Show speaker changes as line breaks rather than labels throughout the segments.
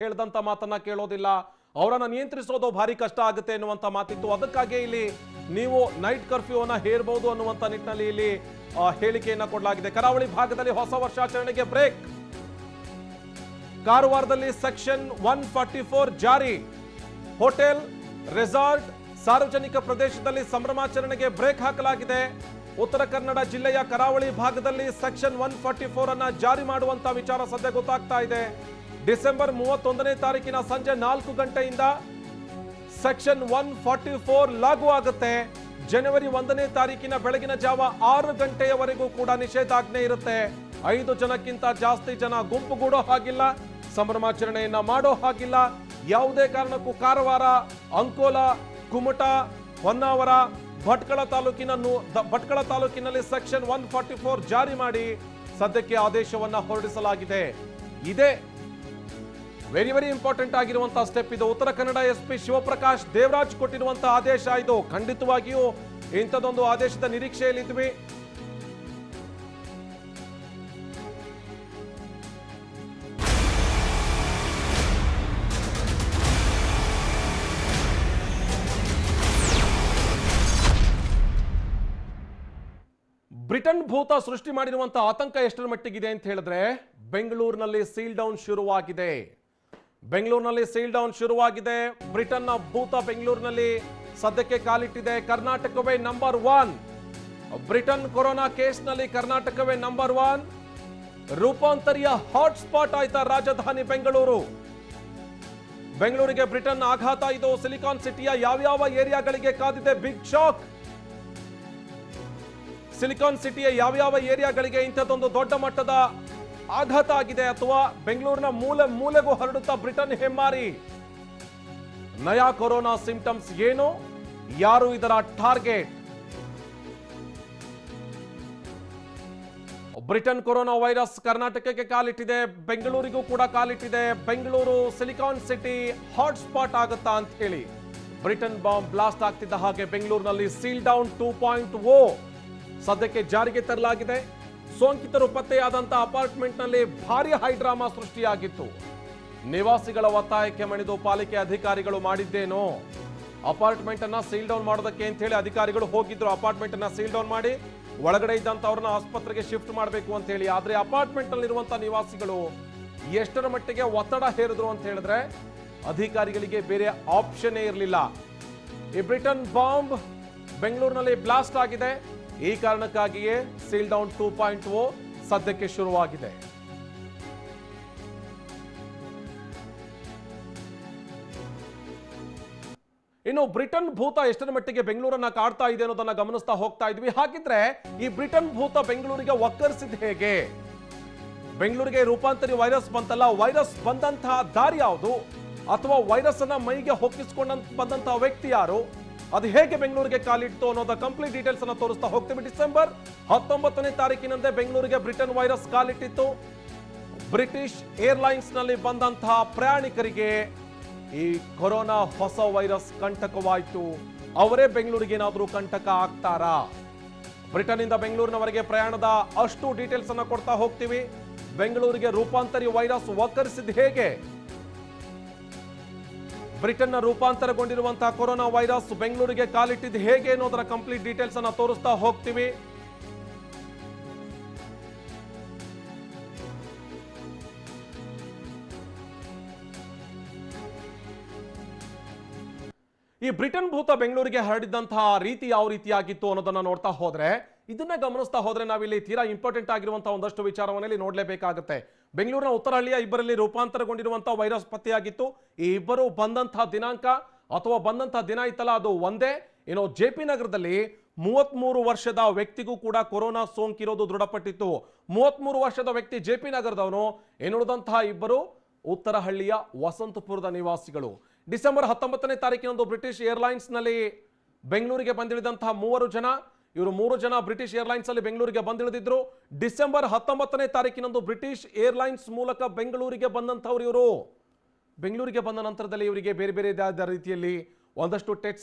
ಹೇಳಿದಂತ ಮಾತನ್ನ ಕೇಳೋದಿಲ್ಲ, ಅವರನ್ನ ನಿಯಂತ್ರಿಸೋದು ಭಾರಿ ಕಷ್ಟ ಆಗುತ್ತೆ ಅನ್ನುವಂತ ಮಾತಿತ್ತು. ಅದಕ್ಕಾಗಿ ಇಲ್ಲಿ ನೀವು ನೈಟ್ ಕರ್ಫ್ಯೂ ಅನ್ನ ಹೇರಬಹುದು ಅನ್ನುವಂತ ನಿಟ್ಟಿನಲ್ಲಿ ಇಲ್ಲಿ ಹೇಳಿಕೆಯನ್ನ ಕೊಡಲಾಗಿದೆ. ಕರಾವಳಿ ಭಾಗದಲ್ಲಿ ಹೊಸ ವರ್ಷಾಚರಣೆಗೆ ಬ್ರೇಕ್. ಕಾರವಾರದಲ್ಲಿ ಸೆಕ್ಷನ್ 144 ಜಾರಿ. ಹೋಟೆಲ್, ರೆಸಾರ್ಟ್, ಸಾರ್ವಜನಿಕ ಪ್ರದೇಶದಲ್ಲಿ ಸಂಭ್ರಮಾಚರಣೆಗೆ ಬ್ರೇಕ್ ಹಾಕಲಾಗಿದೆ. ಉತ್ತರ ಕನ್ನಡ ಜಿಲ್ಲೆಯ ಕರಾವಳಿ ಭಾಗದಲ್ಲಿ ಸೆಕ್ಷನ್ 144 ಅನ್ನ ಜಾರಿ ಮಾಡುವಂತ ವಿಚಾರ ಸದ್ಯ ಗೊತ್ತಾಗ್ತಾ ಇದೆ. ಡಿಸೆಂಬರ್ 31ನೇ ತಾರೀಕಿನ ಸಂಜೆ 4 ಗಂಟೆಯಿಂದ ಸೆಕ್ಷನ್ 144 ಲಾಗು ಆಗುತ್ತೆ. ಜನವರಿ 1ನೇ ತಾರೀಕಿನ ಬೆಳಗಿನ ಜಾವ 6 ಗಂಟೆಯವರೆಗೂ ಕೂಡ ನಿಷೇಧಾಜ್ಞೆ ಇರುತ್ತೆ. 5 ಜನಕ್ಕಿಂತ ಜಾಸ್ತಿ ಜನ ಗುಂಪುಗೂಡೋ ಹಾಗಿಲ್ಲ, ಸಂಭ್ರಮಾಚರಣೆಯನ್ನ ಮಾಡೋ ಹಾಗಿಲ್ಲ. ಯಾವುದೇ ಕಾರಣಕ್ಕೂ ಕಾರವಾರ, ಅಂಕೋಲ, ಕುಮಟಾ, ಹೊನ್ನಾವರ, ಭಟ್ಕಳ ತಾಲೂಕಿನಲ್ಲಿ ಸೆಕ್ಷನ್ 144 ಜಾರಿ ಮಾಡಿ ಸದ್ಯಕ್ಕೆ ಆದೇಶವನ್ನ ಹೊರಡಿಸಲಾಗಿದೆ. ಇದೇ ವೆರಿ ಇಂಪಾರ್ಟೆಂಟ್ ಆಗಿರುವಂತಹ ಸ್ಟೆಪ್ ಇದು. ಉತ್ತರ ಕನ್ನಡ ಎಸ್ಪಿ ಶಿವಪ್ರಕಾಶ್ ದೇವರಾಜ್ ಕೊಟ್ಟಿರುವಂತಹ ಆದೇಶ ಇದು. ಖಂಡಿತವಾಗಿಯೂ ಇಂಥದೊಂದು ಆದೇಶದ ನಿರೀಕ್ಷೆಯಲ್ಲಿದ್ವಿ. ಬ್ರಿಟನ್ ಭೂತ ಸೃಷ್ಟಿ ಮಾಡಿರುವಂತಹ ಆತಂಕ ಎಷ್ಟರ ಮಟ್ಟಿಗಿದೆ ಅಂತ ಹೇಳಿದ್ರೆ, ಬೆಂಗಳೂರಿನಲ್ಲಿ ಸೀಲ್ ಡೌನ್ ಶುರುವಾಗಿದೆ. ಬ್ರಿಟನ್ನ ಭೂತ ಬೆಂಗಳೂರಿನಲ್ಲಿ ಸದ್ಯಕ್ಕೆ ಕಾಲಿಟ್ಟಿದೆ. ಕರ್ನಾಟಕವೇ ನಂಬರ್ 1. ಬ್ರಿಟನ್ ಕೊರೋನಾ ಕೇಸ್ನಲ್ಲಿ ಕರ್ನಾಟಕವೇ ನಂಬರ್ 1. ರೂಪಾಂತರಿಯ ಹಾಟ್ಸ್ಪಾಟ್ ಆಯ್ತಾ ರಾಜಧಾನಿ ಬೆಂಗಳೂರು. ಬೆಂಗಳೂರಿಗೆ ಬ್ರಿಟನ್ ಆಘಾತ ಇದು. ಸಿಲಿಕಾನ್ ಸಿಟಿಯ ಯಾವ್ಯಾವ ಏರಿಯಾಗಳಿಗೆ ಕಾದಿದೆ ಬಿಗ್ ಶಾಕ್. ಸಿಲಿಕಾನ್ ಸಿಟಿಯ ಯಾವ್ಯಾವ ಏರಿಯಾಗಳಿಗೆ ಇಂಥದ್ದೊಂದು ದೊಡ್ಡ ಮಟ್ಟದ ಆಘಾತ ಆಗಿದೆ, ಅಥವಾ ಬೆಂಗಳೂರಿನ ಮೂಲೆಗೂ ಹರಡುತ್ತಾ ಬ್ರಿಟನ್ ಹೆಮ್ಮಾರಿ. ನಯಾ ಕೊರೋನಾ ಸಿಂಪ್ಟಮ್ಸ್ ಏನು, ಯಾರು ಇದರ ಟಾರ್ಗೆಟ್? ಬ್ರಿಟನ್ ಕೊರೋನಾ ವೈರಸ್ ಕರ್ನಾಟಕಕ್ಕೆ ಕಾಲಿಟ್ಟಿದೆ, ಬೆಂಗಳೂರಿಗೂ ಕೂಡ ಕಾಲಿಟ್ಟಿದೆ. ಬೆಂಗಳೂರು ಸಿಲಿಕಾನ್ ಸಿಟಿ ಹಾಟ್ಸ್ಪಾಟ್ ಆಗುತ್ತಾ ಅಂತ ಹೇಳಿ ಬ್ರಿಟನ್ ಬಾಂಬ್ ಬ್ಲಾಸ್ಟ್ ಆಗ್ತಿದ್ದ ಹಾಗೆ ಬೆಂಗಳೂರಿನಲ್ಲಿ ಸೀಲ್ ಡೌನ್ 2.0 ಸದ್ಯಕ್ಕೆ ಜಾರಿಗೆ ತರಲಾಗಿದೆ. ಸೋಂಕಿತರು ಪತ್ತೆಯಾದಂತಹ ಅಪಾರ್ಟ್ಮೆಂಟ್ ನಲ್ಲಿ ಭಾರಿ ಹೈಡ್ರಾಮಾ ಸೃಷ್ಟಿಯಾಗಿತ್ತು. ನಿವಾಸಿಗಳ ಒತ್ತಾಯಕ್ಕೆ ಮಣಿದು ಪಾಲಿಕೆ ಅಧಿಕಾರಿಗಳು ಮಾಡಿದ್ದೇನೋ, ಅಪಾರ್ಟ್ಮೆಂಟ್ ಅನ್ನ ಸೀಲ್ ಡೌನ್ ಮಾಡೋದಕ್ಕೆ ಅಂತ ಹೇಳಿ ಅಧಿಕಾರಿಗಳು ಹೋಗಿದ್ರು. ಅಪಾರ್ಟ್ಮೆಂಟ್ ಅನ್ನ ಸೀಲ್ ಡೌನ್ ಮಾಡಿ ಒಳಗಡೆ ಇದ್ದಂತವ್ರನ್ನ ಆಸ್ಪತ್ರೆಗೆ ಶಿಫ್ಟ್ ಮಾಡಬೇಕು ಅಂತ ಹೇಳಿ. ಆದ್ರೆ ಅಪಾರ್ಟ್ಮೆಂಟ್ ನಲ್ಲಿರುವಂತಹ ನಿವಾಸಿಗಳು ಎಷ್ಟರ ಮಟ್ಟಿಗೆ ಒತ್ತಡ ಹೇರಿದ್ರು ಅಂತ ಹೇಳಿದ್ರೆ, ಅಧಿಕಾರಿಗಳಿಗೆ ಬೇರೆ ಆಪ್ಷನ್ ಇರಲಿಲ್ಲ. ಈ ಬ್ರಿಟನ್ ಬಾಂಬ್ ಬೆಂಗಳೂರಿನಲ್ಲಿ ಬ್ಲಾಸ್ಟ್ ಆಗಿದೆ. ಈ ಕಾರಣಕ್ಕಾಗಿಯೇ ಸೀಲ್ ಡೌನ್ 2.0 ಸದ್ಯಕ್ಕೆ ಶುರುವಾಗಿದೆ. ಇನ್ನು ಬ್ರಿಟನ್ ಭೂತ ಎಷ್ಟರ ಮಟ್ಟಿಗೆ ಬೆಂಗಳೂರನ್ನ ಕಾಡ್ತಾ ಇದೆ ಅನ್ನೋದನ್ನ ಗಮನಿಸ್ತಾ ಹೋಗ್ತಾ ಇದ್ವಿ. ಹಾಗಿದ್ರೆ ಈ ಬ್ರಿಟನ್ ಭೂತ ಬೆಂಗಳೂರಿಗೆ ಒಕ್ಕರಿಸಿದ ಹೇಗೆ? ಬೆಂಗಳೂರಿಗೆ ರೂಪಾಂತರಿ ವೈರಸ್ ಬಂತಲ್ಲ, ವೈರಸ್ ಬಂದಂತಹ ದಾರಿ ಯಾವುದು, ಅಥವಾ ವೈರಸ್ ಅನ್ನ ಮೈಗೆ ಹೊಕ್ಕಿಸಿಕೊಂಡ ಬಂದಂತಹ ವ್ಯಕ್ತಿ ಯಾರು, ಅದು ಹೇಗೆ ಬೆಂಗಳೂರಿಗೆ ಕಾಲಿಟ್ಟು ಅನ್ನೋದ ಕಂಪ್ಲೀಟ್ ಡೀಟೇಲ್ಸ್ ಅನ್ನು ತೋರಿಸ್ತಾ ಹೋಗ್ತೀವಿ. ಡಿಸೆಂಬರ್ 19ನೇ ತಾರೀಕಿನಂದೇ ಬೆಂಗಳೂರಿಗೆ ಬ್ರಿಟನ್ ವೈರಸ್ ಕಾಲಿಟ್ಟಿತ್ತು. ಬ್ರಿಟಿಷ್ ಏರ್ಲೈನ್ಸ್ ನಲ್ಲಿ ಬಂದಂತಹ ಪ್ರಯಾಣಿಕರಿಗೆ ಈ ಕೊರೋನಾ ಹೊಸ ವೈರಸ್ ಕಂಟಕವಾಯಿತು. ಅವರೇ ಬೆಂಗಳೂರಿಗೆ ಏನಾದರೂ ಕಂಟಕ ಆಗ್ತಾರಾ? ಬ್ರಿಟನ್ ಇಂದ ಬೆಂಗಳೂರಿನವರೆಗೆ ಪ್ರಯಾಣದ ಅಷ್ಟು ಡೀಟೇಲ್ಸ್ ಅನ್ನು ಕೊಡ್ತಾ ಹೋಗ್ತೀವಿ. ಬೆಂಗಳೂರಿಗೆ ರೂಪಾಂತರಿ ವೈರಸ್ ಒಕ್ಕರಿಸಿದ ಹೇಗೆ? ಬ್ರಿಟನ್ನ ರೂಪಾಂತರಗೊಂಡಿರುವಂತಹ ಕೊರೋನಾ ವೈರಸ್ ಬೆಂಗಳೂರಿಗೆ ಕಾಲಿಟ್ಟಿದ್ದು ಹೇಗೆ ಅನ್ನೋದರ ಕಂಪ್ಲೀಟ್ ಡೀಟೇಲ್ಸ್ ಅನ್ನ ತೋರಿಸ್ತಾ ಹೋಗ್ತೀವಿ. ಈ ಬ್ರಿಟನ್ ಭೂತ ಬೆಂಗಳೂರಿಗೆ ಹರಡಿದಂತಹ ರೀತಿ ಯಾವ ರೀತಿಯಾಗಿತ್ತು ಅನ್ನೋದನ್ನ ನೋಡ್ತಾ ಹೋದ್ರೆ, ಇದನ್ನ ಗಮನಿಸ್ತಾ ಹೋದ್ರೆ ನಾವಿಲ್ಲಿ ತೀರಾ ಇಂಪಾರ್ಟೆಂಟ್ ಆಗಿರುವಂತಹ ಒಂದಷ್ಟು ವಿಚಾರವನ್ನೇ ನೋಡ್ಲೇಬೇಕಾಗುತ್ತೆ. ಬೆಂಗಳೂರಿನ ಉತ್ತರಹಳ್ಳಿಯ ಇಬ್ಬರಲ್ಲಿ ರೂಪಾಂತರಗೊಂಡಿರುವಂತಹ ವೈರಸ್ ಪತ್ತೆಯಾಗಿತ್ತು. ಈ ಇಬ್ಬರು ಬಂದಂತಹ ದಿನಾಂಕ ಅಥವಾ ಬಂದಂತಹ ದಿನ ಇತ್ತಲ್ಲ, ಅದು ಒಂದೇ. ಏನೋ ಜೆಪಿ ನಗರದಲ್ಲಿ 33 ವರ್ಷದ ವ್ಯಕ್ತಿಗೂ ಕೂಡ ಕೊರೋನಾ ಸೋಂಕಿರೋದು ದೃಢಪಟ್ಟಿತ್ತು. 33 ವರ್ಷದ ವ್ಯಕ್ತಿ ಜೆಪಿ ನಗರದವನು. ಇನ್ನುಳಿದಂತಹ ಇಬ್ಬರು ಉತ್ತರಹಳ್ಳಿಯ ವಸಂತಪುರದ ನಿವಾಸಿಗಳು. ಡಿಸೆಂಬರ್ 19ನೇ ತಾರೀಕಿನಂದು ಬ್ರಿಟಿಷ್ ಏರ್ಲೈನ್ಸ್ ನಲ್ಲಿ ಬೆಂಗಳೂರಿಗೆ ಬಂದಿಳಿದಂತಹ 3 ಜನ. ಇವರು 3 ಜನ ಬ್ರಿಟಿಷ್ ಏರ್ಲೈನ್ಸ್ ಅಲ್ಲಿ ಬೆಂಗಳೂರಿಗೆ ಬಂದಿಳಿದಿದ್ರು. ಡಿಸೆಂಬರ್ 19ನೇ ತಾರೀಕಿನಂದು ಬ್ರಿಟಿಷ್ ಏರ್ಲೈನ್ಸ್ ಮೂಲಕ ಬೆಂಗಳೂರಿಗೆ ಬಂದಂತವ್ರು ಇವರು. ಬೆಂಗಳೂರಿಗೆ ಬಂದ ನಂತರದಲ್ಲಿ ಇವರಿಗೆ ಬೇರೆ ಬೇರೆ ರೀತಿಯಲ್ಲಿ ಒಂದಷ್ಟು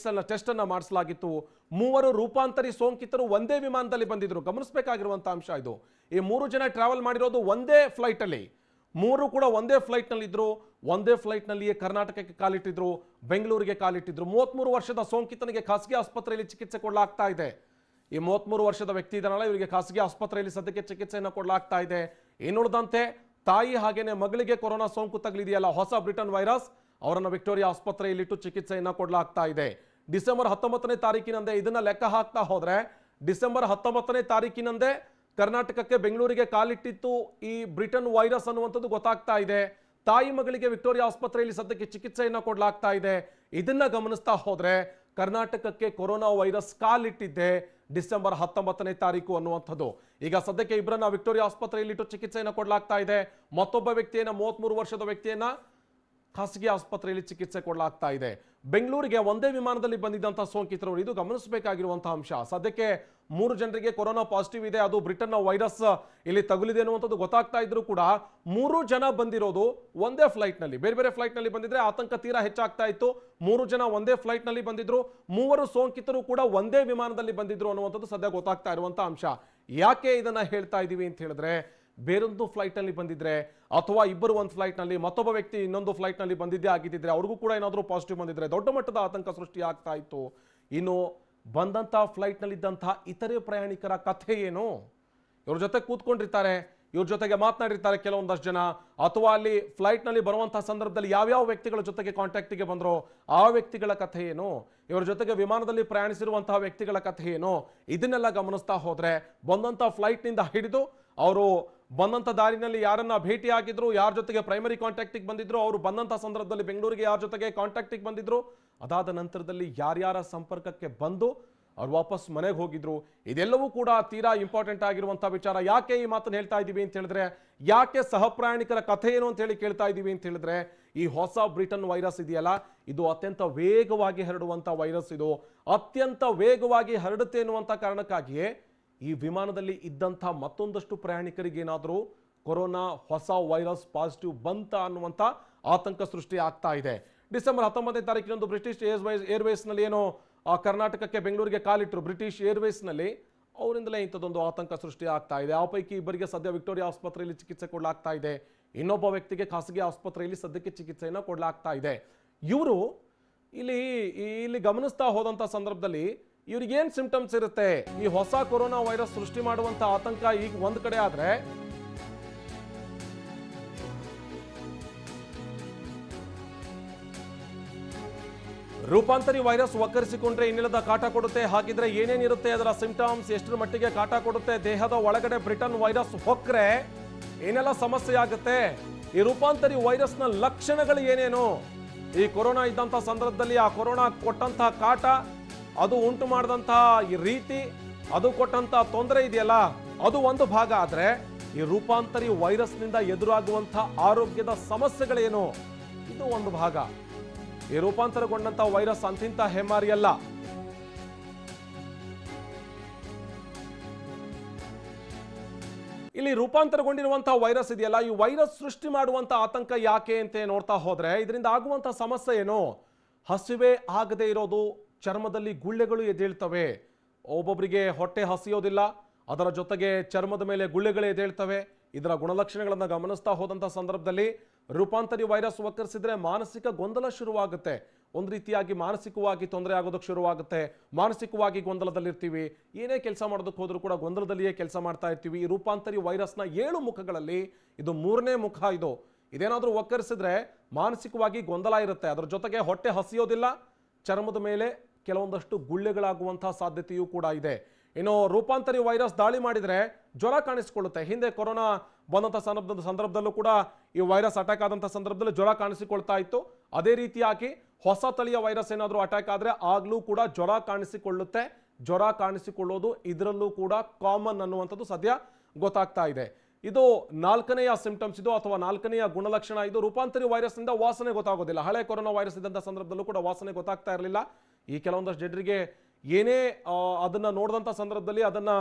ಟೆಸ್ಟ್ ಅನ್ನ ಮಾಡಿಸಲಾಗಿತ್ತು. 3 ರೂಪಾಂತರಿ ಸೋಂಕಿತರು ಒಂದೇ ವಿಮಾನದಲ್ಲಿ ಬಂದಿದ್ರು. ಗಮನಿಸಬೇಕಾಗಿರುವಂತಹ ಅಂಶ ಇದು. ಈ 3 ಜನ ಟ್ರಾವೆಲ್ ಮಾಡಿರೋದು ಒಂದೇ ಫ್ಲೈಟ್ ಅಲ್ಲಿ. ಮೂರು ಕೂಡ ಒಂದೇ ಫ್ಲೈಟ್ನಲ್ಲಿ ಇದ್ರು, ಒಂದೇ ಫ್ಲೈಟ್ನಲ್ಲಿಯೇ ಕರ್ನಾಟಕಕ್ಕೆ ಕಾಲಿಟ್ಟಿದ್ರು, ಬೆಂಗಳೂರಿಗೆ ಕಾಲಿಟ್ಟಿದ್ರು. 33 ವರ್ಷದ ಸೋಂಕಿತನಿಗೆ ಖಾಸಗಿ ಆಸ್ಪತ್ರೆಯಲ್ಲಿ ಚಿಕಿತ್ಸೆ ಕೊಡಲಾಗ್ತಾ ಇದೆ. ಈ 33 ವರ್ಷದ ವ್ಯಕ್ತಿ ಇದ್ದಾನಲ್ಲ, ಇವರಿಗೆ ಖಾಸಗಿ ಆಸ್ಪತ್ರೆಯಲ್ಲಿ ಸದ್ಯಕ್ಕೆ ಚಿಕಿತ್ಸೆಯನ್ನು ಕೊಡಲಾಗ್ತಾ ಇದೆ. ಇನ್ನುಳಿದಂತೆ ತಾಯಿ ಹಾಗೇನೆ ಮಗಳಿಗೆ ಕೊರೋನಾ ಸೋಂಕು ತಗುಲಿದೆಯಲ್ಲ, ಹೊಸ ಬ್ರಿಟನ್ ವೈರಸ್, ಅವರನ್ನು ವಿಕ್ಟೋರಿಯಾ ಆಸ್ಪತ್ರೆಯಲ್ಲಿಟ್ಟು ಚಿಕಿತ್ಸೆಯನ್ನು ಕೊಡಲಾಗ್ತಾ ಇದೆ. ಡಿಸೆಂಬರ್ 19ನೇ ತಾರೀಕಿನಂದೇ ಇದನ್ನ ಲೆಕ್ಕ ಹಾಕ್ತಾ ಹೋದ್ರೆ ಡಿಸೆಂಬರ್ 19ನೇ ತಾರೀಕಿನಂದೇ ಕರ್ನಾಟಕಕ್ಕೆ ಬೆಂಗಳೂರಿಗೆ ಕಾಲಿಟ್ಟಿತ್ತು ಈ ಬ್ರಿಟನ್ ವೈರಸ್ ಅನ್ನುವಂಥದ್ದು ಗೊತ್ತಾಗ್ತಾ ಇದೆ. ತಾಯಿ ಮಗಳಿಗೆ ವಿಕ್ಟೋರಿಯಾ ಆಸ್ಪತ್ರೆಯಲ್ಲಿ ಸದ್ಯಕ್ಕೆ ಚಿಕಿತ್ಸೆಯನ್ನು ಕೊಡಲಾಗ್ತಾ ಇದೆ. ಇದನ್ನ ಗಮನಿಸ್ತಾ ಹೋದ್ರೆ ಕರ್ನಾಟಕಕ್ಕೆ ಕೊರೋನಾ ವೈರಸ್ ಕಾಲಿಟ್ಟಿದ್ದೆ ಡಿಸೆಂಬರ್ 19ನೇ ತಾರೀಕು ಅನ್ನುವಂಥದ್ದು. ಈಗ ಸದ್ಯಕ್ಕೆ ಇಬ್ಬರನ್ನ ವಿಕ್ಟೋರಿಯಾ ಆಸ್ಪತ್ರೆಯಲ್ಲಿಟ್ಟು ಚಿಕಿತ್ಸೆಯನ್ನು ಕೊಡಲಾಗ್ತಾ ಇದೆ. ಮತ್ತೊಬ್ಬ ವ್ಯಕ್ತಿಯನ್ನ 33 ವರ್ಷದ ವ್ಯಕ್ತಿಯನ್ನ ಖಾಸಗಿ ಆಸ್ಪತ್ರೆಯಲ್ಲಿ ಚಿಕಿತ್ಸೆ ಕೊಡಲಾಗ್ತಾ ಇದೆ. ಬೆಂಗಳೂರಿಗೆ ಒಂದೇ ವಿಮಾನದಲ್ಲಿ ಬಂದಿದ್ದಂತಹ ಸೋಂಕಿತರು, ಇದು ಗಮನಿಸಬೇಕಾಗಿರುವಂತಹ ಅಂಶ. ಸದ್ಯಕ್ಕೆ 3 ಜನರಿಗೆ ಕೊರೋನಾ ಪಾಸಿಟಿವ್ ಇದೆ, ಅದು ಬ್ರಿಟನ್ನ ವೈರಸ್ ಇಲ್ಲಿ ತಗುಲಿದೆ ಅನ್ನುವಂಥದ್ದು ಗೊತ್ತಾಗ್ತಾ ಇದ್ರು ಕೂಡ 3 ಜನ ಬಂದಿರೋದು ಒಂದೇ ಫ್ಲೈಟ್ ನಲ್ಲಿ. ಬೇರೆ ಬೇರೆ ಫ್ಲೈಟ್ ನಲ್ಲಿ ಬಂದಿದ್ರೆ ಆತಂಕ ತೀರಾ ಹೆಚ್ಚಾಗ್ತಾ ಇತ್ತು. 3 ಜನ ಒಂದೇ ಫ್ಲೈಟ್ ನಲ್ಲಿ ಬಂದಿದ್ರು, 3 ಸೋಂಕಿತರು ಕೂಡ ಒಂದೇ ವಿಮಾನದಲ್ಲಿ ಬಂದಿದ್ರು ಅನ್ನುವಂಥದ್ದು ಸದ್ಯ ಗೊತ್ತಾಗ್ತಾ ಇರುವಂತಹ ಅಂಶ. ಯಾಕೆ ಇದನ್ನ ಹೇಳ್ತಾ ಇದೀವಿ ಅಂತ ಹೇಳಿದ್ರೆ, ಬೇರೊಂದು ಫ್ಲೈಟ್ ನಲ್ಲಿ ಬಂದಿದ್ರೆ ಅಥವಾ ಇಬ್ಬರು ಒಂದು ಫ್ಲೈಟ್ ನಲ್ಲಿ ಮತ್ತೊಬ್ಬ ವ್ಯಕ್ತಿ ಇನ್ನೊಂದು ಫ್ಲೈಟ್ ನಲ್ಲಿ ಬಂದಿದ್ದೇ ಆಗಿದ್ದಿದ್ರೆ ಅವ್ರಿಗೂ ಕೂಡ ಏನಾದರೂ ಪಾಸಿಟಿವ್ ಬಂದಿದ್ರೆ ದೊಡ್ಡ ಮಟ್ಟದ ಆತಂಕ ಸೃಷ್ಟಿ ಆಗ್ತಾ ಇತ್ತು. ಇನ್ನು ಬಂದಂತಹ ಫ್ಲೈಟ್ ನಲ್ಲಿ ಇದ್ದಂತಹ ಇತರೆ ಪ್ರಯಾಣಿಕರ ಕಥೆ ಏನು? ಇವ್ರ ಜೊತೆ ಕೂತ್ಕೊಂಡಿರ್ತಾರೆ, ಇವ್ರ ಜೊತೆಗೆ ಮಾತನಾಡಿರ್ತಾರೆ ಕೆಲವೊಂದಷ್ಟು ಜನ, ಅಥವಾ ಅಲ್ಲಿ ಫ್ಲೈಟ್ ನಲ್ಲಿ ಬರುವಂತಹ ಸಂದರ್ಭದಲ್ಲಿ ಯಾವ್ಯಾವ ವ್ಯಕ್ತಿಗಳ ಜೊತೆಗೆ ಕಾಂಟ್ಯಾಕ್ಟ್ಗೆ ಬಂದ್ರು ಆ ವ್ಯಕ್ತಿಗಳ ಕಥೆ ಏನು? ಇವರ ಜೊತೆಗೆ ವಿಮಾನದಲ್ಲಿ ಪ್ರಯಾಣಿಸಿರುವಂತಹ ವ್ಯಕ್ತಿಗಳ ಕಥೆ ಏನು? ಇದನ್ನೆಲ್ಲ ಗಮನಿಸ್ತಾ ಹೋದ್ರೆ ಬಂದಂತಹ ಫ್ಲೈಟ್ ನಿಂದ ಹಿಡಿದು ಅವರು ಬಂದಂತ ದಾರಿನಲ್ಲಿ ಯಾರನ್ನ ಭೇಟಿ ಆಗಿದ್ರು, ಯಾರ ಜೊತೆಗೆ ಪ್ರೈಮರಿ ಕಾಂಟ್ಯಾಕ್ಟಿಗೆ ಬಂದಿದ್ರು, ಅವರು ಬಂದಂತ ಸಂದರ್ಭದಲ್ಲಿ ಬೆಂಗಳೂರಿಗೆ ಯಾರ ಜೊತೆಗೆ ಕಾಂಟ್ಯಾಕ್ಟಿಗೆ ಬಂದಿದ್ರು, ಅದಾದ ನಂತರದಲ್ಲಿ ಯಾರ್ಯಾರ ಸಂಪರ್ಕಕ್ಕೆ ಬಂದು ಅವ್ರು ವಾಪಸ್ ಮನೆಗೆ ಹೋಗಿದ್ರು, ಇದೆಲ್ಲವೂ ಕೂಡ ತೀರಾ ಇಂಪಾರ್ಟೆಂಟ್ ಆಗಿರುವಂತಹ ವಿಚಾರ. ಯಾಕೆ ಈ ಮಾತನ್ನು ಹೇಳ್ತಾ ಇದ್ದೀವಿ ಅಂತ ಹೇಳಿದ್ರೆ, ಯಾಕೆ ಸಹ ಪ್ರಯಾಣಿಕರ ಕಥೆ ಏನು ಅಂತ ಹೇಳಿ ಕೇಳ್ತಾ ಇದ್ದೀವಿ ಅಂತ ಹೇಳಿದ್ರೆ, ಈ ಹೊಸ ಬ್ರಿಟನ್ ವೈರಸ್ ಇದೆಯಲ್ಲ, ಇದು ಅತ್ಯಂತ ವೇಗವಾಗಿ ಹರಡುವಂತ ವೈರಸ್. ಇದು ಅತ್ಯಂತ ವೇಗವಾಗಿ ಹರಡುತ್ತೆ ಎನ್ನುವಂತ ಕಾರಣಕ್ಕಾಗಿಯೇ ಈ ವಿಮಾನದಲ್ಲಿ ಇದ್ದಂಥ ಮತ್ತೊಂದಷ್ಟು ಪ್ರಯಾಣಿಕರಿಗೆ ಏನಾದರೂ ಕೊರೋನಾ ಹೊಸ ವೈರಸ್ ಪಾಸಿಟಿವ್ ಬಂತ ಅನ್ನುವಂಥ ಆತಂಕ ಸೃಷ್ಟಿ ಆಗ್ತಾ ಇದೆ. ಡಿಸೆಂಬರ್ 19ನೇ ತಾರೀಕಿನಂದು ಬ್ರಿಟಿಷ್ ಏರ್ವೇಸ್ನಲ್ಲಿ ಏನೋ ಕರ್ನಾಟಕಕ್ಕೆ ಬೆಂಗಳೂರಿಗೆ ಕಾಲಿಟ್ಟರು, ಬ್ರಿಟಿಷ್ ಏರ್ವೇಸ್ನಲ್ಲಿ ಅವರಿಂದಲೇ ಇಂಥದ್ದೊಂದು ಆತಂಕ ಸೃಷ್ಟಿ ಆಗ್ತಾ ಇದೆ. ಆ ಪೈಕಿ ಇಬ್ಬರಿಗೆ ಸದ್ಯ ವಿಕ್ಟೋರಿಯಾ ಆಸ್ಪತ್ರೆಯಲ್ಲಿ ಚಿಕಿತ್ಸೆ ಕೊಡಲಾಗ್ತಾ ಇದೆ. ಇನ್ನೊಬ್ಬ ವ್ಯಕ್ತಿಗೆ ಖಾಸಗಿ ಆಸ್ಪತ್ರೆಯಲ್ಲಿ ಸದ್ಯಕ್ಕೆ ಚಿಕಿತ್ಸೆಯನ್ನು ಕೊಡಲಾಗ್ತಾ ಇದೆ. ಇವರು ಇಲ್ಲಿ ಗಮನಿಸ್ತಾ ಹೋದಂಥ ಸಂದರ್ಭದಲ್ಲಿ ಇವ್ರಿಗೇನು ಸಿಂಪ್ಟಮ್ಸ್ ಇರುತ್ತೆ? ಈ ಹೊಸ ಕೊರೋನಾ ವೈರಸ್ ಸೃಷ್ಟಿ ಮಾಡುವಂತ ಆತಂಕ ಈಗ ಒಂದ್ ಕಡೆ ಆದ್ರೆ, ರೂಪಾಂತರಿ ವೈರಸ್ ಒಕ್ಕರಿಸಿಕೊಂಡ್ರೆ ಇನ್ನಿಲ್ಲದ ಕಾಟ ಕೊಡುತ್ತೆ. ಹಾಗಿದ್ರೆ ಏನೇನಿರುತ್ತೆ ಅದರ ಸಿಂಪ್ಟಮ್ಸ್, ಎಷ್ಟರ ಮಟ್ಟಿಗೆ ಕಾಟ ಕೊಡುತ್ತೆ? ದೇಹದ ಒಳಗಡೆ ಬ್ರಿಟನ್ ವೈರಸ್ ಹೊಕ್ಕರೆ ಏನೆಲ್ಲ ಸಮಸ್ಯೆ ಆಗುತ್ತೆ? ಈ ರೂಪಾಂತರಿ ವೈರಸ್ನ ಲಕ್ಷಣಗಳು ಏನೇನು? ಈ ಕೊರೋನಾ ಇದ್ದಂತ ಸಂದರ್ಭದಲ್ಲಿ ಆ ಕೊರೋನಾ ಕೊಟ್ಟಂತಹ ಕಾಟ, ಅದು ಉಂಟು ಮಾಡಿದಂತಹ ಈ ರೀತಿ, ಅದು ಕೊಟ್ಟಂತಹ ತೊಂದರೆ ಇದೆಯಲ್ಲ, ಅದು ಒಂದು ಭಾಗ ಆದ್ರೆ ಈ ರೂಪಾಂತರಿ ವೈರಸ್ನಿಂದ ಎದುರಾಗುವಂತಹ ಆರೋಗ್ಯದ ಸಮಸ್ಯೆಗಳೇನು, ಇದು ಒಂದು ಭಾಗ. ಈ ರೂಪಾಂತರಗೊಂಡಂತಹ ವೈರಸ್ ಅಂತಿಂತ ಹೆಮ್ಮಾರಿ ಅಲ್ಲ. ಇಲ್ಲಿ ರೂಪಾಂತರಗೊಂಡಿರುವಂತಹ ವೈರಸ್ ಇದೆಯಲ್ಲ, ಈ ವೈರಸ್ ಸೃಷ್ಟಿ ಮಾಡುವಂತಹ ಆತಂಕ ಯಾಕೆ ಅಂತ ನೋಡ್ತಾ ಹೋದ್ರೆ ಇದರಿಂದ ಆಗುವಂತಹ ಸಮಸ್ಯೆ ಏನು? ಹಸಿವೆ ಆಗದೆ ಇರೋದು, ಚರ್ಮದಲ್ಲಿ ಗುಳ್ಳೆಗಳು ಎದ್ದೇಳ್ತವೆ, ಒಬ್ಬೊಬ್ಬರಿಗೆ ಹೊಟ್ಟೆ ಹಸಿಯೋದಿಲ್ಲ, ಅದರ ಜೊತೆಗೆ ಚರ್ಮದ ಮೇಲೆ ಗುಳ್ಳೆಗಳು ಎದ್ದೇಳ್ತವೆ. ಇದರ ಗುಣಲಕ್ಷಣಗಳನ್ನು ಗಮನಿಸ್ತಾ ಹೋದಂಥ ಸಂದರ್ಭದಲ್ಲಿ ರೂಪಾಂತರಿ ವೈರಸ್ ಒಕ್ಕರಿಸಿದ್ರೆ ಮಾನಸಿಕ ಗೊಂದಲ ಶುರುವಾಗುತ್ತೆ. ಒಂದು ರೀತಿಯಾಗಿ ಮಾನಸಿಕವಾಗಿ ತೊಂದರೆ ಆಗೋದಕ್ಕೆ ಶುರುವಾಗುತ್ತೆ. ಮಾನಸಿಕವಾಗಿ ಗೊಂದಲದಲ್ಲಿರ್ತೀವಿ, ಏನೇ ಕೆಲಸ ಮಾಡೋದಕ್ಕೆ ಹೋದ್ರೂ ಕೂಡ ಗೊಂದಲದಲ್ಲಿಯೇ ಕೆಲಸ ಮಾಡ್ತಾ ಇರ್ತೀವಿ. ಈ ರೂಪಾಂತರಿ ವೈರಸ್ನ 7 ಮುಖಗಳಲ್ಲಿ ಇದು 3ನೇ ಮುಖ. ಇದೇನಾದರೂ ಒಕ್ಕರಿಸಿದ್ರೆ ಮಾನಸಿಕವಾಗಿ ಗೊಂದಲ ಇರುತ್ತೆ, ಅದರ ಜೊತೆಗೆ ಹೊಟ್ಟೆ ಹಸಿಯೋದಿಲ್ಲ, ಚರ್ಮದ ಮೇಲೆ ಕೆಲವೊಂದಷ್ಟು ಗುಳ್ಳೆಗಳಾಗುವಂತಹ ಸಾಧ್ಯತೆಯೂ ಕೂಡ ಇದೆ. ಇನ್ನು ರೂಪಾಂತರಿ ವೈರಸ್ ದಾಳಿ ಮಾಡಿದ್ರೆ ಜ್ವರ ಕಾಣಿಸಿಕೊಳ್ಳುತ್ತೆ. ಹಿಂದೆ ಕೊರೋನಾ ಬಂದಂಥ ಸಂದರ್ಭದಲ್ಲೂ ಕೂಡ ಈ ವೈರಸ್ ಅಟ್ಯಾಕ್ ಆದಂಥ ಸಂದರ್ಭದಲ್ಲಿ ಜ್ವರ ಕಾಣಿಸಿಕೊಳ್ತಾ ಇತ್ತು. ಅದೇ ರೀತಿಯಾಗಿ ಹೊಸ ತಳಿಯ ವೈರಸ್ ಏನಾದರೂ ಅಟ್ಯಾಕ್ ಆದರೆ ಆಗ್ಲೂ ಕೂಡ ಜ್ವರ ಕಾಣಿಸಿಕೊಳ್ಳುತ್ತೆ. ಜ್ವರ ಕಾಣಿಸಿಕೊಳ್ಳೋದು ಇದರಲ್ಲೂ ಕೂಡ ಕಾಮನ್ ಅನ್ನುವಂಥದ್ದು ಸದ್ಯ ಗೊತ್ತಾಗ್ತಾ ಇದೆ. ಇದು 4ನೆಯ ಸಿಂಪ್ಟಮ್ಸ್ ಇದು, ಅಥವಾ 4ನೆಯ ಗುಣಲಕ್ಷಣ ಇದು. ರೂಪಾಂತರಿ ವೈರಸ್ನಿಂದ ವಾಸನೆ ಗೊತ್ತಾಗೋದಿಲ್ಲ. ಹಳೆ ಕೊರೋನಾ ವೈರಸ್ ಇದ್ದಂಥ ಸಂದರ್ಭದಲ್ಲೂ ಕೂಡ ವಾಸನೆ ಗೊತ್ತಾಗ್ತಾ ಇರಲಿಲ್ಲ. ಈ ಕೆಲವೊಂದಷ್ಟು ಜನರಿಗೆ ಏನೇ ಅದನ್ನ ನೋಡಿದಂಥ ಸಂದರ್ಭದಲ್ಲಿ, ಅದನ್ನ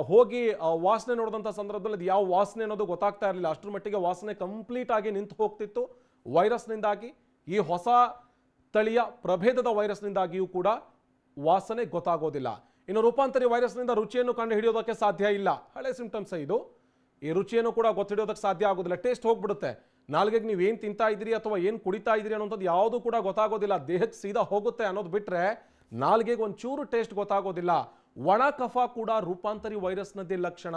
ಹೋಗಿ ವಾಸನೆ ನೋಡಿದಂಥ ಸಂದರ್ಭದಲ್ಲಿ ಅದು ಯಾವ ವಾಸನೆ ಅನ್ನೋದು ಗೊತ್ತಾಗ್ತಾ ಇರಲಿಲ್ಲ. ಅಷ್ಟರ ಮಟ್ಟಿಗೆ ವಾಸನೆ ಕಂಪ್ಲೀಟ್ ಆಗಿ ನಿಂತು ಹೋಗ್ತಿತ್ತು ವೈರಸ್ನಿಂದಾಗಿ. ಈ ಹೊಸ ತಳಿಯ ಪ್ರಭೇದದ ವೈರಸ್ನಿಂದಾಗಿಯೂ ಕೂಡ ವಾಸನೆ ಗೊತ್ತಾಗೋದಿಲ್ಲ. ಇನ್ನು ರೂಪಾಂತರಿ ವೈರಸ್ನಿಂದ ರುಚಿಯನ್ನು ಕಂಡು ಹಿಡಿಯೋದಕ್ಕೆ ಸಾಧ್ಯ ಇಲ್ಲ. ಹಳೆ ಸಿಂಪ್ಟಮ್ಸ್ ಇದು. ಈ ರುಚಿಯನ್ನು ಕೂಡ ಗೊತ್ತಿಡೋದಕ್ಕೆ ಸಾಧ್ಯ ಆಗೋದಿಲ್ಲ. ಟೇಸ್ಟ್ ಹೋಗ್ಬಿಡುತ್ತೆ. ನಾಲ್ಗೆಗೆ ನೀವು ಏನು ತಿಂತಾ ಇದ್ದೀರಿ ಅಥವಾ ಏನು ಕುಡಿತಾ ಇದ್ದೀರಿ ಅನ್ನೋಂಥದ್ದು ಯಾವುದೂ ಕೂಡ ಗೊತ್ತಾಗೋದಿಲ್ಲ. ದೇಹಕ್ಕೆ ಸೀದಾ ಹೋಗುತ್ತೆ ಅನ್ನೋದು ಬಿಟ್ಟರೆ ನಾಲ್ಗೆಗೆ ಒಂಚೂರು ಟೇಸ್ಟ್ ಗೊತ್ತಾಗೋದಿಲ್ಲ. ಒಣ ಕಫ ಕೂಡ ರೂಪಾಂತರಿ ವೈರಸ್ನದ್ದೇ ಲಕ್ಷಣ.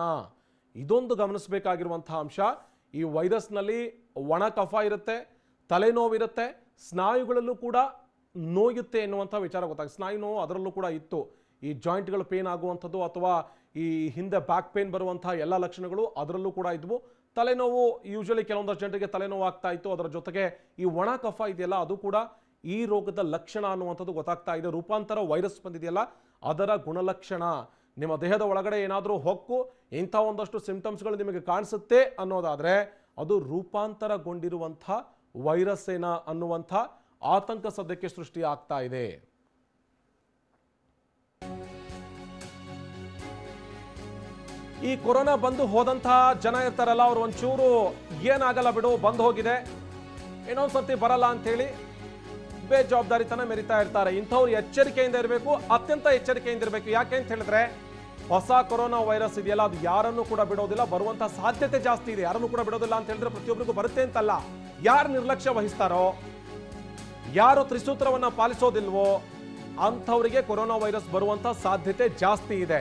ಇದೊಂದು ಗಮನಿಸಬೇಕಾಗಿರುವಂತಹ ಅಂಶ. ಈ ವೈರಸ್ನಲ್ಲಿ ಒಣ ಕಫ ಇರುತ್ತೆ, ತಲೆನೋವಿರುತ್ತೆ, ಸ್ನಾಯುಗಳಲ್ಲೂ ಕೂಡ ನೋಯುತ್ತೆ ಎನ್ನುವಂಥ ವಿಚಾರ ಗೊತ್ತಾಗುತ್ತೆ. ಸ್ನಾಯು ನೋವು ಅದರಲ್ಲೂ ಕೂಡ ಇತ್ತು. ಈ ಜಾಯಿಂಟ್ಗಳು ಪೇನ್ ಆಗುವಂಥದ್ದು ಅಥವಾ ಈ ಹಿಂದೆ ಬ್ಯಾಕ್ ಪೇನ್ ಬರುವಂತಹ ಎಲ್ಲ ಲಕ್ಷಣಗಳು ಅದರಲ್ಲೂ ಕೂಡ ಇದ್ವು. ತಲೆನೋವು ಯೂಶಲಿ ಕೆಲವೊಂದಷ್ಟು ಜನರಿಗೆ ತಲೆನೋವು ಆಗ್ತಾ ಇತ್ತು. ಅದರ ಜೊತೆಗೆ ಈ ಒಣ ಕಫ ಇದೆಯಲ್ಲ ಅದು ಕೂಡ ಈ ರೋಗದ ಲಕ್ಷಣ ಅನ್ನುವಂಥದ್ದು ಗೊತ್ತಾಗ್ತಾ ಇದೆ. ರೂಪಾಂತರ ವೈರಸ್ ಬಂದಿದೆಯಲ್ಲ ಅದರ ಗುಣಲಕ್ಷಣ. ನಿಮ್ಮ ದೇಹದ ಒಳಗಡೆ ಏನಾದರೂ ಹೊಕ್ಕು ಇಂಥ ಒಂದಷ್ಟು ಸಿಂಪ್ಟಮ್ಸ್ಗಳು ನಿಮಗೆ ಕಾಣಿಸುತ್ತೆ ಅನ್ನೋದಾದರೆ ಅದು ರೂಪಾಂತರಗೊಂಡಿರುವಂಥ ವೈರಸ್ ಏನ ಅನ್ನುವಂಥ ಆತಂಕ ಸದ್ಯಕ್ಕೆ ಸೃಷ್ಟಿ ಆಗ್ತಾ ಇದೆ. ಈ ಕೊರೋನಾ ಬಂದು ಹೋದಂತಹ ಜನ ಇರ್ತಾರಲ್ಲ, ಅವ್ರು ಒಂಚೂರು ಏನಾಗಲ್ಲ ಬಿಡು, ಬಂದು ಹೋಗಿದೆ, ಇನ್ನೊಂದ್ಸತಿ ಬರಲ್ಲ ಅಂತೇಳಿ ಬೇಜವಾಬ್ದಾರಿತನ ಮೆರಿತಾ ಇರ್ತಾರೆ. ಇಂಥವ್ರು ಎಚ್ಚರಿಕೆಯಿಂದ ಇರಬೇಕು, ಅತ್ಯಂತ ಎಚ್ಚರಿಕೆಯಿಂದ ಇರಬೇಕು. ಯಾಕೆ ಅಂತ ಹೇಳಿದ್ರೆ ಹೊಸ ಕೊರೋನಾ ವೈರಸ್ ಇದೆಯಲ್ಲ ಅದು ಯಾರನ್ನು ಕೂಡ ಬಿಡೋದಿಲ್ಲ, ಬರುವಂತಹ ಸಾಧ್ಯತೆ ಜಾಸ್ತಿ ಇದೆ. ಯಾರನ್ನು ಕೂಡ ಬಿಡೋದಿಲ್ಲ ಅಂತ ಹೇಳಿದ್ರೆ ಪ್ರತಿಯೊಬ್ಬರಿಗೂ ಬರುತ್ತೆ ಅಂತಲ್ಲ. ಯಾರು ನಿರ್ಲಕ್ಷ್ಯ ವಹಿಸ್ತಾರೋ, ಯಾರು ತ್ರಿಸೂತ್ರವನ್ನ ಪಾಲಿಸೋದಿಲ್ವೋ ಅಂಥವರಿಗೆ ಕೊರೋನಾ ವೈರಸ್ ಬರುವಂತ ಸಾಧ್ಯತೆ ಜಾಸ್ತಿ ಇದೆ.